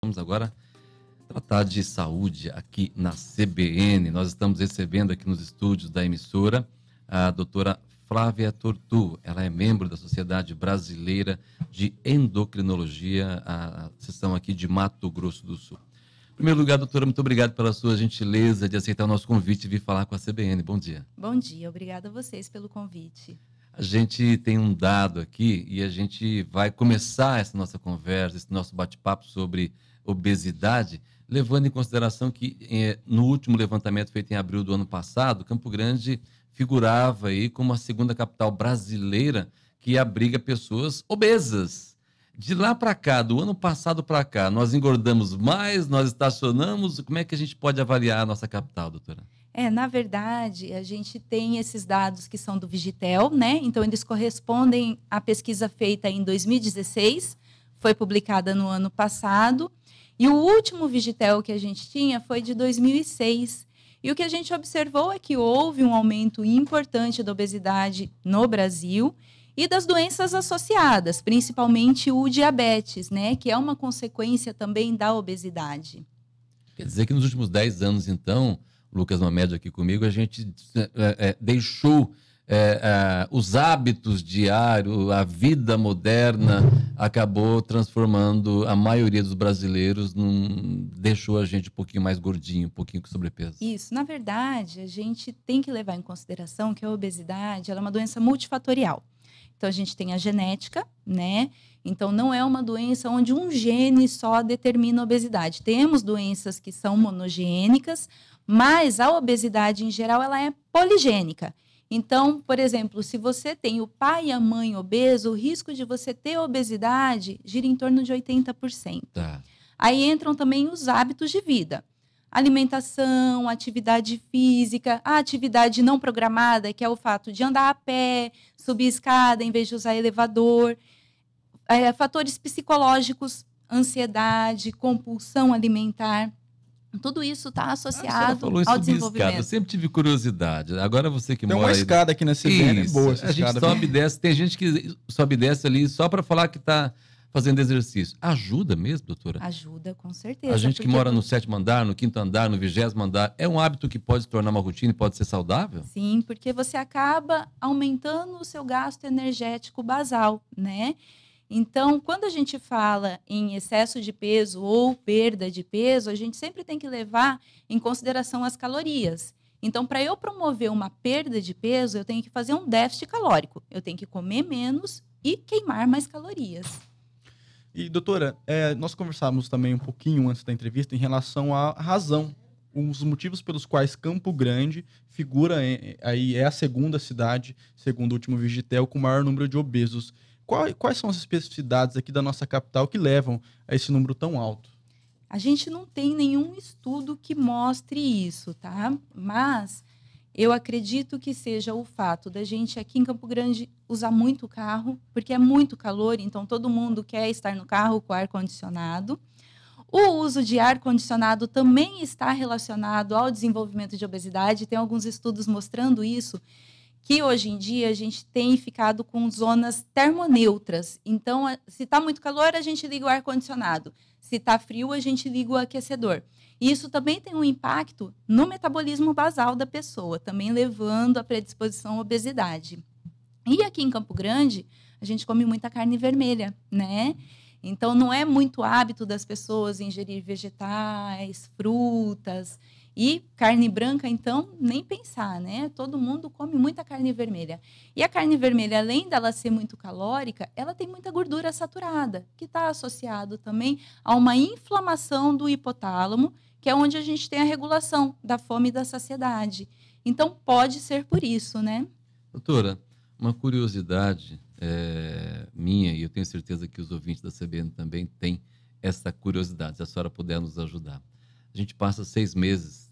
Vamos agora tratar de saúde aqui na CBN. Nós estamos recebendo aqui nos estúdios da emissora a doutora Flávia Tortu. Ela é membro da Sociedade Brasileira de Endocrinologia, a seção aqui de Mato Grosso do Sul. Em primeiro lugar, doutora, muito obrigado pela sua gentileza de aceitar o nosso convite e vir falar com a CBN. Bom dia. Bom dia, obrigada a vocês pelo convite. A gente tem um dado aqui e a gente vai começar essa nossa conversa, esse nosso bate-papo sobre obesidade, levando em consideração que no último levantamento feito em abril do ano passado, Campo Grande figurava aí como a segunda capital brasileira que abriga pessoas obesas. De lá para cá, do ano passado para cá, nós engordamos mais, nós estacionamos. Como é que a gente pode avaliar a nossa capital, doutora? Na verdade, a gente tem esses dados que são do Vigitel, né? Então, eles correspondem à pesquisa feita em 2016, foi publicada no ano passado. E o último Vigitel que a gente tinha foi de 2006. E o que a gente observou é que houve um aumento importante da obesidade no Brasil e das doenças associadas, principalmente o diabetes, né, que é uma consequência também da obesidade. Quer dizer que nos últimos 10 anos, então, Lucas Mamed aqui comigo, a gente deixou os hábitos diários, a vida moderna acabou transformando a maioria dos brasileiros, deixou a gente um pouquinho mais gordinho, um pouquinho com sobrepeso. Isso, na verdade, a gente tem que levar em consideração que a obesidade ela é uma doença multifatorial. Então, a gente tem a genética, né? Então, não é uma doença onde um gene só determina a obesidade. Temos doenças que são monogênicas, mas a obesidade, em geral, ela é poligênica. Então, por exemplo, se você tem o pai e a mãe obeso, o risco de você ter obesidade gira em torno de 80%. Tá. Aí entram também os hábitos de vida. Alimentação, atividade física, a atividade não programada, que é o fato de andar a pé, subir escada em vez de usar elevador. Fatores psicológicos, ansiedade, compulsão alimentar. Tudo isso está associado ao desenvolvimento. Eu sempre tive curiosidade. Agora você que tem mora... Tem uma escada aqui na CBN, é boa essa a gente escada. Sobe e desce. Tem gente que sobe e desce ali só para falar que está fazendo exercício. Ajuda mesmo, doutora? Ajuda, com certeza. A gente que mora no 7º andar, no 5º andar, no 20º andar, é um hábito que pode se tornar uma rotina e pode ser saudável? Sim, porque você acaba aumentando o seu gasto energético basal, né? Então, quando a gente fala em excesso de peso ou perda de peso, a gente sempre tem que levar em consideração as calorias. Então, para eu promover uma perda de peso, eu tenho que fazer um déficit calórico. Eu tenho que comer menos e queimar mais calorias. E, doutora, nós conversávamos também um pouquinho antes da entrevista em relação à razão, os motivos pelos quais Campo Grande figura aí é a segunda cidade, segundo o último Vigitel, com o maior número de obesos. Quais são as especificidades aqui da nossa capital que levam a esse número tão alto? A gente não tem nenhum estudo que mostre isso, tá? Mas eu acredito que seja o fato da gente aqui em Campo Grande usar muito carro, porque é muito calor, então todo mundo quer estar no carro com ar-condicionado. O uso de ar-condicionado também está relacionado ao desenvolvimento de obesidade, tem alguns estudos mostrando isso, que hoje em dia a gente tem ficado com zonas termoneutras. Então, se está muito calor, a gente liga o ar-condicionado. Se está frio, a gente liga o aquecedor. E isso também tem um impacto no metabolismo basal da pessoa, também levando à predisposição à obesidade. E aqui em Campo Grande, a gente come muita carne vermelha, né? Então, não é muito hábito das pessoas ingerir vegetais, frutas. E carne branca, então, nem pensar, né? Todo mundo come muita carne vermelha. E a carne vermelha, além dela ser muito calórica, ela tem muita gordura saturada, que está associado também a uma inflamação do hipotálamo, que é onde a gente tem a regulação da fome e da saciedade. Então, pode ser por isso, né? Doutora, uma curiosidade minha, e eu tenho certeza que os ouvintes da CBN também têm essa curiosidade, se a senhora puder nos ajudar. A gente passa 6 meses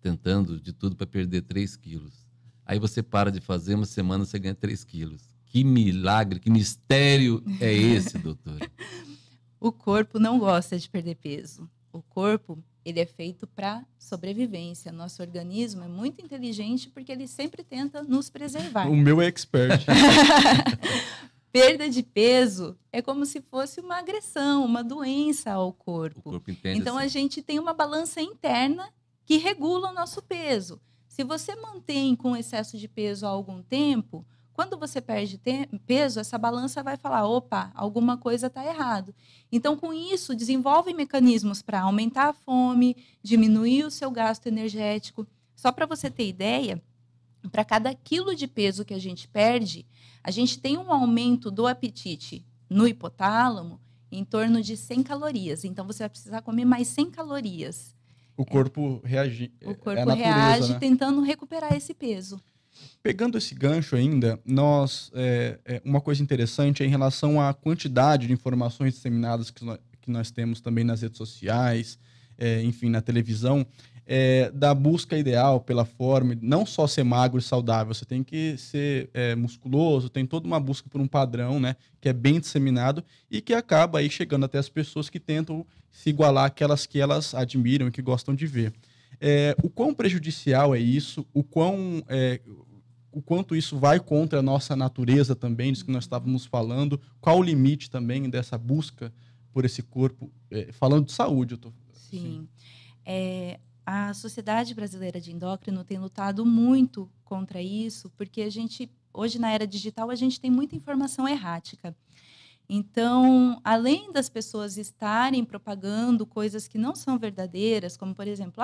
tentando de tudo para perder 3 quilos. Aí você para de fazer, uma semana você ganha 3 quilos. Que milagre, que mistério é esse, doutora? O corpo não gosta de perder peso. O corpo, ele é feito para sobrevivência. Nosso organismo é muito inteligente porque ele sempre tenta nos preservar. O meu é expert. perda de peso é como se fosse uma agressão, uma doença ao corpo. O corpo entende Então, assim. a gente tem uma balança interna que regula o nosso peso. Se você mantém com excesso de peso há algum tempo, quando você perde peso, essa balança vai falar, opa, alguma coisa está errado. Então, com isso, desenvolve mecanismos para aumentar a fome, diminuir o seu gasto energético. Só para você ter ideia, para cada quilo de peso que a gente perde, a gente tem um aumento do apetite no hipotálamo em torno de 100 calorias. Então, você vai precisar comer mais 100 calorias. O corpo reage. O É a corpo natureza, reage né? tentando recuperar esse peso. Pegando esse gancho ainda, uma coisa interessante é em relação à quantidade de informações disseminadas que nós temos também nas redes sociais, enfim, na televisão, da busca ideal pela forma, não só ser magro e saudável, você tem que ser musculoso, tem toda uma busca por um padrão, né, que é bem disseminado e que acaba aí chegando até as pessoas que tentam se igualar àquelas que elas admiram e que gostam de ver. O quão prejudicial é isso, o quanto isso vai contra a nossa natureza também, disso que nós estávamos falando, qual o limite também dessa busca por esse corpo, falando de saúde. Sim. A Sociedade Brasileira de Endócrino tem lutado muito contra isso, porque a gente, hoje na era digital, a gente tem muita informação errática. Então, além das pessoas estarem propagando coisas que não são verdadeiras, como, por exemplo,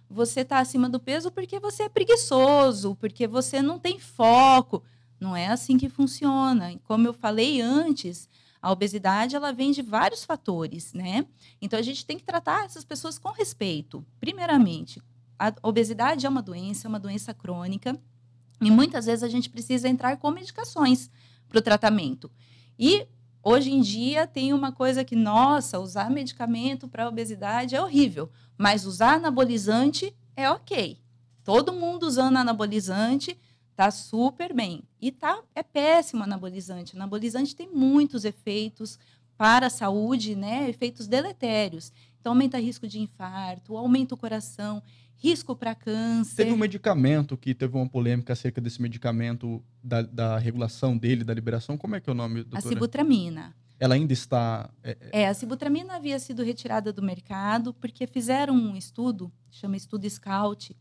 você está acima do peso porque você é preguiçoso, porque você não tem foco. Não é assim que funciona. Como eu falei antes, a obesidade ela vem de vários fatores, né? Então, a gente tem que tratar essas pessoas com respeito. Primeiramente, a obesidade é uma doença crônica, e muitas vezes a gente precisa entrar com medicações para o tratamento. E hoje em dia tem uma coisa que, nossa, usar medicamento para obesidade é horrível, mas usar anabolizante é ok. Todo mundo usando anabolizante tá super bem. E é péssimo anabolizante. Anabolizante tem muitos efeitos para a saúde, né? Efeitos deletérios. Então, aumenta risco de infarto, aumenta o coração, risco para câncer. Teve um medicamento que teve uma polêmica acerca desse medicamento, da regulação dele, da liberação. Como é que é o nome, doutora? A sibutramina. Ela ainda está... A sibutramina havia sido retirada do mercado porque fizeram um estudo, chama Estudo Scout,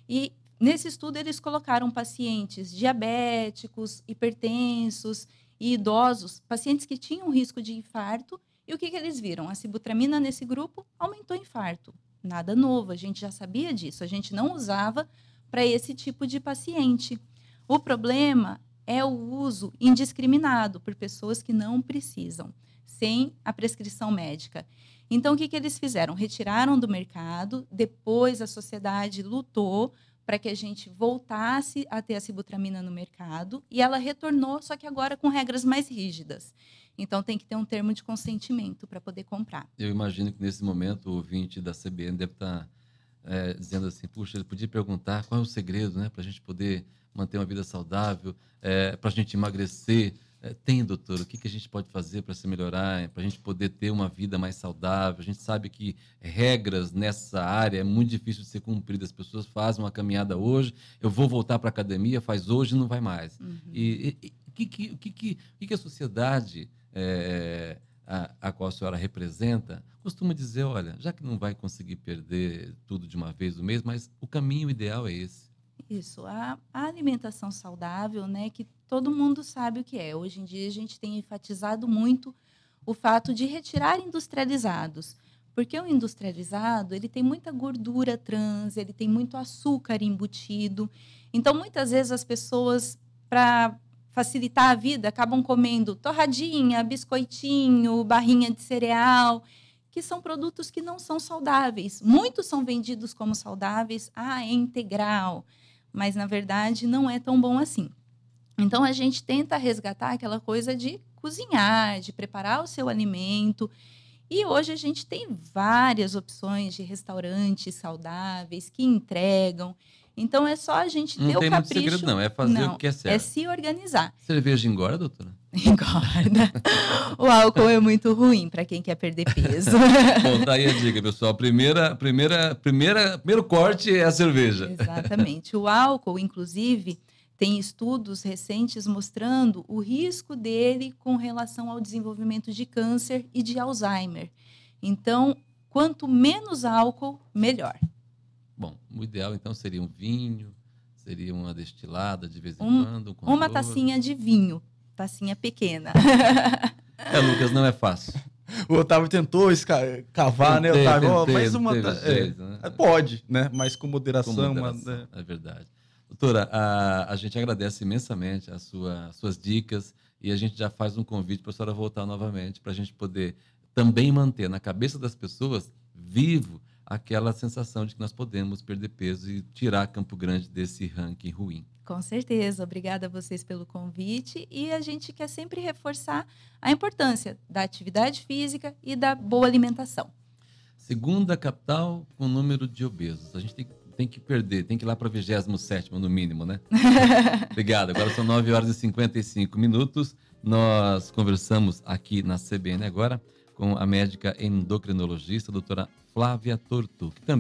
e nesse estudo eles colocaram pacientes diabéticos, hipertensos e idosos, pacientes que tinham risco de infarto, e o que eles viram? A sibutramina nesse grupo aumentou o infarto. Nada novo, a gente já sabia disso, a gente não usava para esse tipo de paciente. O problema é o uso indiscriminado por pessoas que não precisam, sem a prescrição médica. Então, o que eles fizeram? Retiraram do mercado, depois a sociedade lutou para que a gente voltasse a ter a sibutramina no mercado, e ela retornou, só que agora com regras mais rígidas. Então, tem que ter um termo de consentimento para poder comprar. Eu imagino que, nesse momento, o ouvinte da CBN deve estar dizendo assim, puxa, ele podia perguntar qual é o segredo, né, para a gente poder manter uma vida saudável, para a gente emagrecer. Tem, doutor, o que a gente pode fazer para se melhorar, para a gente poder ter uma vida mais saudável? A gente sabe que regras nessa área é muito difícil de ser cumprida. As pessoas fazem uma caminhada hoje, eu vou voltar para a academia, faz hoje e não vai mais. Uhum. E o que a sociedade a qual a senhora representa costuma dizer, olha, já que não vai conseguir perder tudo de uma vez no mês, mas o caminho ideal é esse? Isso, a alimentação saudável, né, que todo mundo sabe o que é. Hoje em dia a gente tem enfatizado muito o fato de retirar industrializados, porque o industrializado ele tem muita gordura trans, ele tem muito açúcar embutido. Então, muitas vezes as pessoas, para facilitar a vida, acabam comendo torradinha, biscoitinho, barrinha de cereal, que são produtos que não são saudáveis. Muitos são vendidos como saudáveis, é integral, mas, na verdade, não é tão bom assim. Então, a gente tenta resgatar aquela coisa de cozinhar, de preparar o seu alimento. E hoje a gente tem várias opções de restaurantes saudáveis que entregam. Então, é só a gente ter o capricho. Não tem muito segredo, não. É fazer o que é certo. É se organizar. Cerveja engorda, doutora? Engorda. O álcool é muito ruim para quem quer perder peso. Bom, tá aí a dica, pessoal. Primeiro corte é a cerveja. Exatamente. O álcool, inclusive, tem estudos recentes mostrando o risco dele com relação ao desenvolvimento de câncer e de Alzheimer. Então, quanto menos álcool, melhor. Bom, o ideal então seria um vinho, seria uma destilada de vez em quando. Uma tacinha de vinho, tacinha pequena. Lucas, não é fácil. O Otávio tentou cavar, né, Otávio? Mas né? Pode, né? Mas com moderação. É verdade. Doutora, a gente agradece imensamente as suas dicas e a gente já faz um convite para a senhora voltar novamente, para a gente poder também manter na cabeça das pessoas vivo aquela sensação de que nós podemos perder peso e tirar Campo Grande desse ranking ruim. Com certeza. Obrigada a vocês pelo convite. E a gente quer sempre reforçar a importância da atividade física e da boa alimentação. Segunda capital com número de obesos. A gente tem que ir lá para a 27ª, no mínimo, né? Obrigado. Agora são 9h55. Nós conversamos aqui na CBN agora com a médica endocrinologista, a doutora Flávia Tortu, que também